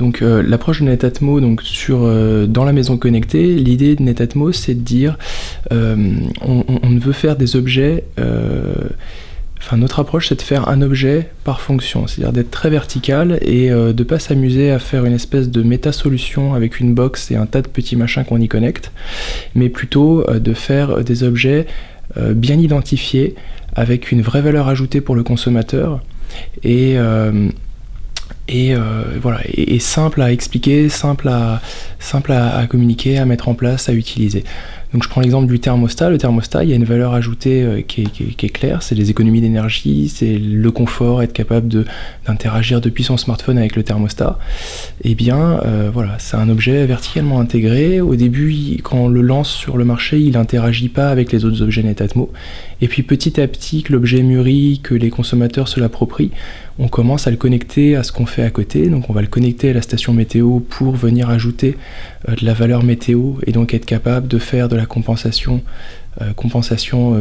Donc l'approche de Netatmo dans la maison connectée, l'idée de Netatmo c'est de dire on veut faire des objets, notre approche c'est de faire un objet par fonction, c'est-à-dire d'être très vertical et de ne pas s'amuser à faire une espèce de méta-solution avec une box et un tas de petits machins qu'on y connecte, mais plutôt de faire des objets bien identifiés, avec une vraie valeur ajoutée pour le consommateur, et simple à expliquer, simple à communiquer, à mettre en place, à utiliser. Donc je prends l'exemple du thermostat. Le thermostat, il y a une valeur ajoutée qui est claire, c'est les économies d'énergie, c'est le confort, être capable d'interagir depuis son smartphone avec le thermostat. Et bien c'est un objet verticalement intégré. Au début, quand on le lance sur le marché, il n'interagit pas avec les autres objets Netatmo. Et puis petit à petit, que l'objet mûrit, que les consommateurs se l'approprient, on commence à le connecter à ce qu'on fait à côté. Donc on va le connecter à la station météo pour venir ajouter de la valeur météo et donc être capable de faire de la compensation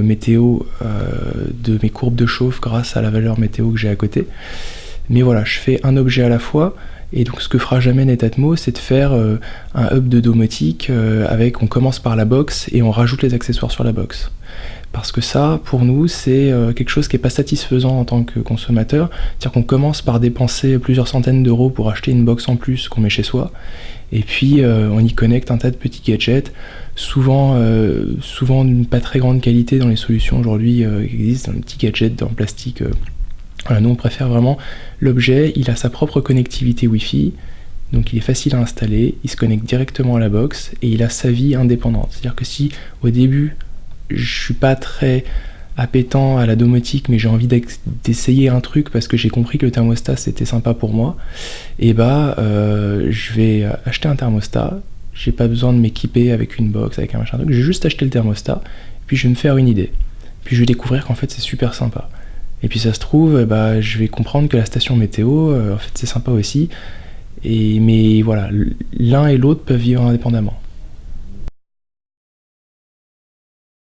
météo de mes courbes de chauffe grâce à la valeur météo que j'ai à côté. Mais voilà, je fais un objet à la fois. Et donc ce que fera jamais Netatmo, c'est de faire un hub de domotique on commence par la box et on rajoute les accessoires sur la box. Parce que ça, pour nous, c'est quelque chose qui n'est pas satisfaisant en tant que consommateur. C'est-à-dire qu'on commence par dépenser plusieurs centaines d'euros pour acheter une box en plus qu'on met chez soi, et puis on y connecte un tas de petits gadgets, souvent d'une pas très grande qualité dans les solutions aujourd'hui qui existent, un petit gadget en plastique. Nous on préfère vraiment l'objet, il a sa propre connectivité Wi-Fi, donc il est facile à installer, il se connecte directement à la box, et il a sa vie indépendante. C'est-à-dire que si au début je suis pas très appétant à la domotique, mais j'ai envie d'essayer un truc parce que j'ai compris que le thermostat c'était sympa pour moi, et je vais acheter un thermostat, j'ai pas besoin de m'équiper avec une box, avec un machin, donc je vais juste acheter le thermostat, puis je vais me faire une idée, puis je vais découvrir qu'en fait c'est super sympa, et puis ça se trouve, je vais comprendre que la station météo, en fait c'est sympa aussi, mais voilà, l'un et l'autre peuvent vivre indépendamment.